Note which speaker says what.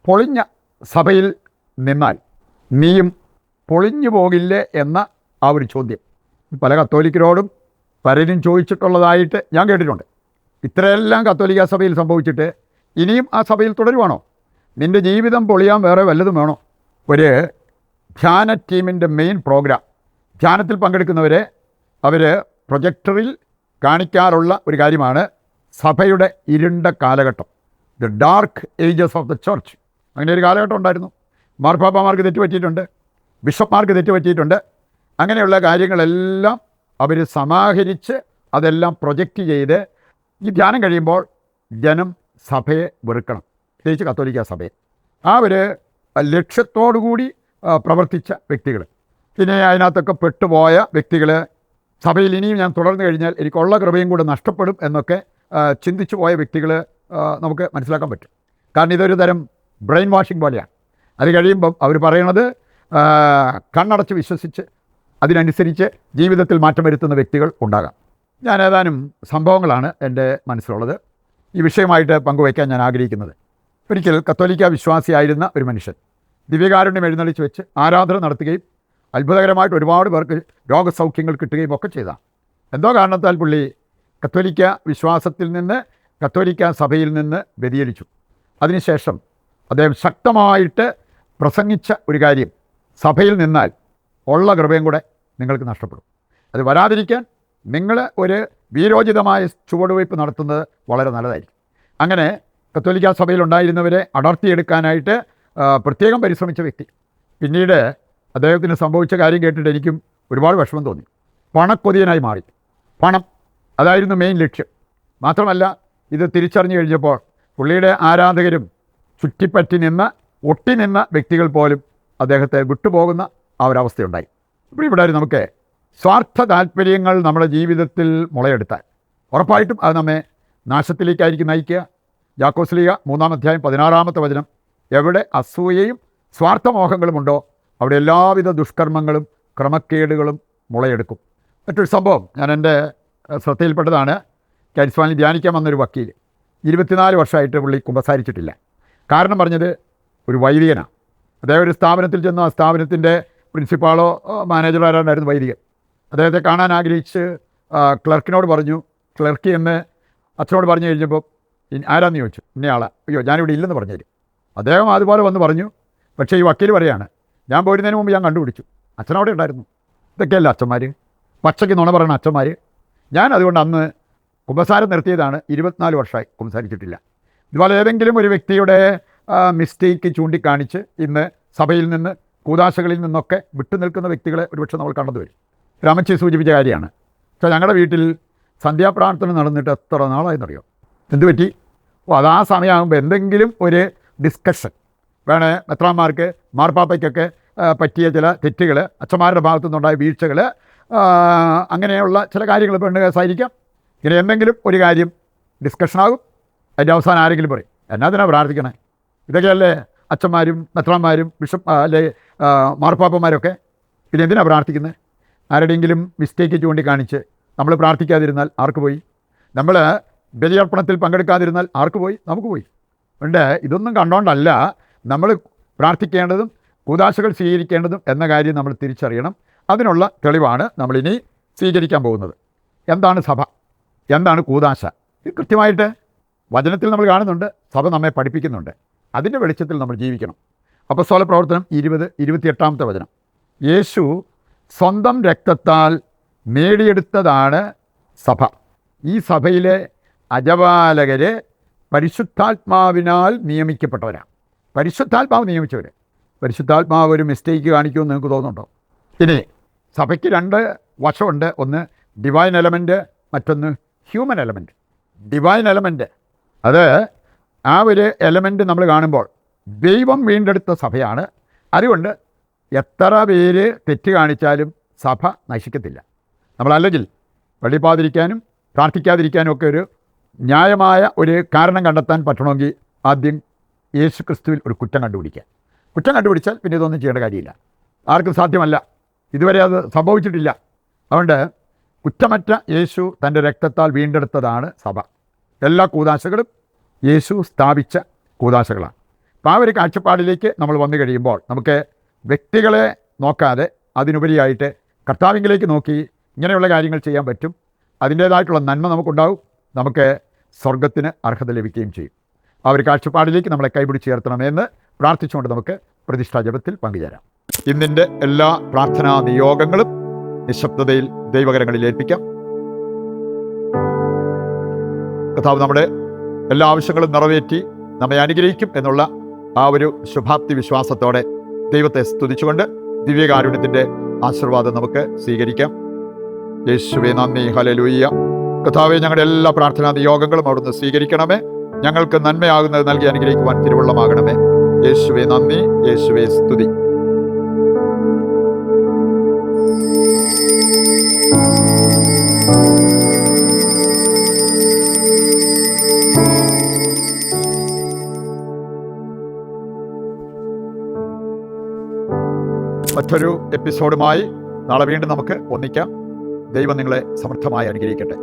Speaker 1: പൊളിഞ്ഞ സഭയിൽ നിന്നാൽ നീയും പൊളിഞ്ഞു പോകില്ലേ എന്ന ആ ഒരു ചോദ്യം പല കത്തോലിക്കരോടും പലരും ചോദിച്ചിട്ടുള്ളതായിട്ട് ഞാൻ കേട്ടിട്ടുണ്ട്. ഇത്രയെല്ലാം കത്തോലിക്ക സഭയിൽ സംഭവിച്ചിട്ട് ഇനിയും ആ സഭയിൽ തുടരുവാണോ? നിൻ്റെ ജീവിതം പൊളിയാൻ വേറെ വല്ലതും വേണോ? ഒരു ധ്യാന ടീമിൻ്റെ മെയിൻ പ്രോഗ്രാം, ധ്യാനത്തിൽ പങ്കെടുക്കുന്നവരെ അവർ പ്രൊജക്ടറിൽ കാണിക്കാറുള്ള ഒരു കാര്യമാണ് സഭയുടെ ഇരുണ്ട കാലഘട്ടം, the dark ages of the church. അങ്ങനെ ഒരു കാലഘട്ടം ഉണ്ടായിരുന്നു. മാർപ്പാപ്പമാർക്ക് തെറ്റുപറ്റിയിട്ടുണ്ട്, ബിഷപ്പ്മാർക്ക് തെറ്റുപറ്റിയിട്ടുണ്ട്. അങ്ങനെയുള്ള കാര്യങ്ങളെല്ലാം അവർ സമാഹരിച്ച് അതെല്ലാം പ്രൊജക്റ്റ് ചെയ്ത് ഈ ധ്യാനം കഴിയുമ്പോൾ ജനം സഭയെ വെറുക്കണം, പ്രത്യേകിച്ച് കത്തോലിക്ക സഭയെ. ആ ഒരു ലക്ഷ്യത്തോടു കൂടി പ്രവർത്തിച്ച വ്യക്തികൾ, പിന്നെ അതിനകത്തൊക്കെ പെട്ടുപോയ വ്യക്തികൾ, സഭയിൽ ഇനിയും ഞാൻ തുടർന്നു കഴിഞ്ഞാൽ എനിക്കുള്ള കൃപയും കൂടെ നഷ്ടപ്പെടും എന്നൊക്കെ ചിന്തിച്ചു പോയ വ്യക്തികൾ നമുക്ക് മനസ്സിലാക്കാൻ പറ്റും. കാരണം ഇതൊരു തരം ബ്രെയിൻ വാഷിംഗ് പോലെയാണ്. അത് കഴിയുമ്പം അവർ പറയണത് കണ്ണടച്ച് വിശ്വസിച്ച് അതിനനുസരിച്ച് ജീവിതത്തിൽ മാറ്റം വരുത്തുന്ന വ്യക്തികൾ ഉണ്ടാകാം. ഞാൻ ഏതാനും സംഭവങ്ങളാണ് എൻ്റെ മനസ്സിലുള്ളത് ഈ വിഷയമായിട്ട് പങ്കുവയ്ക്കാൻ ഞാൻ ആഗ്രഹിക്കുന്നത്. ഒരിക്കൽ കത്തോലിക്ക വിശ്വാസിയായിരുന്ന ഒരു മനുഷ്യൻ ദിവ്യകാരുണ്യം എഴുന്നള്ളിച്ച് വെച്ച് ആരാധന നടത്തുകയും അത്ഭുതകരമായിട്ട് ഒരുപാട് പേർക്ക് രോഗസൗഖ്യങ്ങൾ കിട്ടുകയും ഒക്കെ ചെയ്താൽ എന്തോ കാരണത്താൽ പുള്ളി കത്തോലിക്ക വിശ്വാസത്തിൽ നിന്ന്, കത്തോലിക്ക സഭയിൽ നിന്ന് വ്യതിചലിച്ചു. അതിനുശേഷം അദ്ദേഹം ശക്തമായിട്ട് പ്രസംഗിച്ച ഒരു കാര്യം, സഭയിൽ നിന്നാൽ ഉള്ള കൃപയും കൂടെ നിങ്ങൾക്ക് നഷ്ടപ്പെടും. അത് വരാതിരിക്കാൻ നിങ്ങൾ ഒരു വീരോചിതമായ ചുവടുവയ്പ് നടത്തുന്നത് വളരെ നല്ലതായിരിക്കും. അങ്ങനെ കത്തോലിക്ക സഭയിലുണ്ടായിരുന്നവരെ അടർത്തിയെടുക്കാനായിട്ട് പ്രത്യേകം പരിശ്രമിച്ച വ്യക്തി. പിന്നീട് അദ്ദേഹത്തിന് സംഭവിച്ച കാര്യം കേട്ടിട്ട് എനിക്കും ഒരുപാട് വിഷമം തോന്നി. പണക്കൊതിയനായി മാറി. പണം അതായിരുന്നു മെയിൻ ലക്ഷ്യം. മാത്രമല്ല ഇത് തിരിച്ചറിഞ്ഞു കഴിഞ്ഞപ്പോൾ പുള്ളിയുടെ ആരാധകരും ചുറ്റിപ്പറ്റി നിന്ന് ഒട്ടി നിന്ന വ്യക്തികൾ പോലും അദ്ദേഹത്തെ വിട്ടുപോകുന്ന ആ ഒരവസ്ഥയുണ്ടായി. ഇവിടെ നമുക്ക് സ്വാർത്ഥ താല്പര്യങ്ങൾ നമ്മുടെ ജീവിതത്തിൽ മുളയെടുത്താൽ ഉറപ്പായിട്ടും അത് നമ്മെ നാശത്തിലേക്കായിരിക്കും നയിക്കുക. യാക്കോബ് ശ്ലീഹ 3-ാം അധ്യായം 16-ാമത്തെ വചനം, എവിടെ അസൂയയും സ്വാർത്ഥമോഹങ്ങളുമുണ്ടോ അവിടെ എല്ലാവിധ ദുഷ്കർമ്മങ്ങളും ക്രമക്കേടുകളും മുളയെടുക്കും. മറ്റൊരു സംഭവം ഞാൻ എൻ്റെ ശ്രദ്ധയിൽപ്പെട്ടതാണ്. കരിസ്മാനിൽ ധ്യാനിക്കാൻ വന്നൊരു വക്കീൽ 24 വർഷമായിട്ട് പുള്ളി കുമ്പസാരിച്ചിട്ടില്ല. കാരണം പറഞ്ഞത് ഒരു വൈദികനാണ്. അദ്ദേഹം ഒരു സ്ഥാപനത്തിൽ ചെന്ന് ആ സ്ഥാപനത്തിൻ്റെ പ്രിൻസിപ്പാളോ മാനേജറോ ആരാണ്ടായിരുന്നു വൈദികൻ. അദ്ദേഹത്തെ കാണാൻ ആഗ്രഹിച്ച് ക്ലർക്കിനോട് പറഞ്ഞു. ക്ലർക്ക് എന്ന് അച്ഛനോട് പറഞ്ഞു കഴിഞ്ഞപ്പോൾ ആരാന്ന് ചോദിച്ചു. ഇന്നയാളാ. അയ്യോ ഞാനിവിടെ ഇല്ലെന്ന് പറഞ്ഞു തരും. അദ്ദേഹം അതുപോലെ വന്ന് പറഞ്ഞു. പക്ഷേ ഈ വക്കീൽ പറയാണ്, ഞാൻ പോരുന്നതിന് മുമ്പ് ഞാൻ കണ്ടുപിടിച്ചു, അച്ഛനവിടെ ഉണ്ടായിരുന്നു. ഇതൊക്കെയല്ല അച്ഛന്മാർ, പച്ചയ്ക്ക് നുണ പറയണ അച്ഛന്മാർ. ഞാൻ അതുകൊണ്ട് അന്ന് കുമ്പസാരം നിർത്തിയതാണ്. 24 വർഷമായി കുമ്പസാരിച്ചിട്ടില്ല. ഇതുപോലെ ഏതെങ്കിലും ഒരു വ്യക്തിയുടെ മിസ്റ്റേക്ക് ചൂണ്ടിക്കാണിച്ച് ഇന്ന് സഭയിൽ നിന്ന്, കൂദാശകളിൽ നിന്നൊക്കെ വിട്ടുനിൽക്കുന്ന വ്യക്തികളെ ഒരുപക്ഷെ നമ്മൾ കണ്ടത് വരും. രാമച്ചി സൂചിപ്പിച്ച കാര്യമാണ്. പക്ഷേ ഞങ്ങളുടെ വീട്ടിൽ സന്ധ്യാപ്രാർത്ഥന നടന്നിട്ട് എത്ര നാളായെന്നറിയോ? എന്ത് പറ്റി? അത് ആ സമയമാകുമ്പോൾ എന്തെങ്കിലും ഒരു ഡിസ്കഷൻ വേണേ മെത്രാന്മാർക്ക്, മാർപ്പാപ്പയ്ക്കൊക്കെ പറ്റിയ ചില തെറ്റുകൾ, അച്ഛന്മാരുടെ ഭാഗത്തു നിന്നുണ്ടായ വീഴ്ചകൾ, അങ്ങനെയുള്ള ചില കാര്യങ്ങൾ പെണ്ണ് കേസായിരിക്കാം. ഇങ്ങനെ എന്തെങ്കിലും ഒരു കാര്യം ഡിസ്കഷനാകും. അതിൻ്റെ അവസാനം ആരെങ്കിലും പറയും, എന്നാതിനാണ് പ്രാർത്ഥിക്കണേ? ഇതൊക്കെയല്ലേ അച്ഛന്മാരും മെത്രാന്മാരും ബിഷപ്പ് അല്ലെ മാർപ്പാപ്പന്മാരൊക്കെ. പിന്നെ എന്തിനാണ് പ്രാർത്ഥിക്കുന്നത്? ആരുടെയെങ്കിലും മിസ്റ്റേക്ക് ചൂണ്ടിക്കാണിച്ച് നമ്മൾ പ്രാർത്ഥിക്കാതിരുന്നാൽ ആർക്ക് പോയി? നമ്മൾ ബലിയർപ്പണത്തിൽ പങ്കെടുക്കാതിരുന്നാൽ ആർക്ക് പോയി? നമുക്ക് പോയി. ഉണ്ട്. ഇതൊന്നും കണ്ടുകൊണ്ടല്ല നമ്മൾ പ്രാർത്ഥിക്കേണ്ടതും കൂദാശകൾ സ്വീകരിക്കേണ്ടതും എന്ന കാര്യം നമ്മൾ തിരിച്ചറിയണം. അതിനുള്ള തെളിവാണ് നമ്മളിനി സ്വീകരിക്കാൻ പോകുന്നത്. എന്താണ് സഭ? എന്താണ് കൂദാശ? ഇത് കൃത്യമായിട്ട് വചനത്തിൽ നമ്മൾ കാണുന്നുണ്ട്. സഭ നമ്മെ പഠിപ്പിക്കുന്നുണ്ട്. അതിൻ്റെ വെളിച്ചത്തിൽ നമ്മൾ ജീവിക്കണം. അപ്പോസ്തല പ്രവർത്തനം 20-28 വചനം, യേശു സ്വന്തം രക്തത്താൽ നേടിയെടുത്തതാണ് സഭ. ഈ സഭയിലെ അജപാലകരെ പരിശുദ്ധാത്മാവിനാൽ നിയമിക്കപ്പെട്ടവരാണ്. പരിശുദ്ധാത്മാവ് നിയമിച്ചവർ. പരിശുദ്ധാത്മാവ് ഒരു മിസ്റ്റേക്ക് കാണിക്കുമെന്ന് നിങ്ങൾക്ക് തോന്നുന്നുണ്ടോ? ഇനി സഭയ്ക്ക് 2 വശമുണ്ട്. ഒന്ന് ഡിവൈൻ എലമെൻറ്റ്, മറ്റൊന്ന് ഹ്യൂമൻ എലമെൻറ്റ്. ഡിവൈൻ എലമെൻറ്റ് അത് ആ ഒരു എലമെൻറ്റ് നമ്മൾ കാണുമ്പോൾ ദൈവം വീണ്ടെടുത്ത സഭയാണ്. അതുകൊണ്ട് എത്ര പേര് തെറ്റ് കാണിച്ചാലും സഭ നശിക്കത്തില്ല. നമ്മളല്ലെങ്കിൽ വെളിപ്പാതിരിക്കാനും പ്രാർത്ഥിക്കാതിരിക്കാനും ഒക്കെ ഒരു ന്യായമായ ഒരു കാരണം കണ്ടെത്താൻ പറ്റണമെങ്കിൽ ആദ്യം യേശു ക്രിസ്തുവിൽ ഒരു കുറ്റം കണ്ടുപിടിക്കുക. കുറ്റം കണ്ടുപിടിച്ചാൽ പിന്നെ ഇതൊന്നും ചെയ്യേണ്ട കാര്യമില്ല. ആർക്കും സാധ്യമല്ല. ഇതുവരെ അത് സംഭവിച്ചിട്ടില്ല. അതുകൊണ്ട് കുറ്റമറ്റ യേശു തൻ്റെ രക്തത്താൽ വീണ്ടെടുത്തതാണ് സഭ. എല്ലാ കൂദാശകളും യേശു സ്ഥാപിച്ച കൂദാശകളാണ്. അപ്പോൾ ആ ഒരു കാഴ്ചപ്പാടിലേക്ക് നമ്മൾ വന്നു കഴിയുമ്പോൾ നമുക്ക് വ്യക്തികളെ നോക്കാതെ അതിനുപരിയായിട്ട് കർത്താവിലേക്ക് നോക്കി ഇങ്ങനെയുള്ള കാര്യങ്ങൾ ചെയ്യാൻ പറ്റും. അതിൻ്റേതായിട്ടുള്ള നന്മ നമുക്കുണ്ടാവും, നമുക്ക് സ്വർഗത്തിന് അർഹത ലഭിക്കുകയും ചെയ്യും. ആ ഒരു കാഴ്ചപ്പാടിലേക്ക് നമ്മളെ കൈപിടിച്ച് ചേർത്തണമെന്ന് പ്രാർത്ഥിച്ചുകൊണ്ട് നമുക്ക് പ്രതിഷ്ഠാ ജപത്തിൽ പങ്കുചേരാം. ഇന്നിൻ്റെ എല്ലാ പ്രാർത്ഥനാ നിയോഗങ്ങളും നിശബ്ദതയിൽ ദൈവകരങ്ങളിൽ ഏൽപ്പിക്കാം. കർത്താവ് നമ്മുടെ എല്ലാ ആവശ്യങ്ങളും നിറവേറ്റി നമ്മെ അനുഗ്രഹിക്കും എന്നുള്ള ആ ഒരു ശുഭാപ്തി വിശ്വാസത്തോടെ ദൈവത്തെ സ്തുതിച്ചുകൊണ്ട് ദിവ്യകാരുണ്യത്തിൻ്റെ ആശീർവാദം നമുക്ക് സ്വീകരിക്കാം. യേശുവേ നന്ദി, ഹല്ലേലൂയ. കർത്താവേ, ഞങ്ങളുടെ എല്ലാ പ്രാർത്ഥനാ നിയോഗങ്ങളും അവിടുന്ന് സ്വീകരിക്കണമേ. ഞങ്ങൾക്ക് നന്മയാകുന്നത് നൽകി അനുഗ്രഹിക്കുവാൻ തിരുവുള്ളമാകണമേ. യേശുവേ നന്ദി, യേശുവേ സ്തുതി. മറ്റൊരു എപ്പിസോഡുമായി നാളെ വീണ്ടും നമുക്ക് ഒന്നിക്കാം. ദൈവം നിങ്ങളെ സമർത്ഥമായി അനുഗ്രഹിക്കട്ടെ.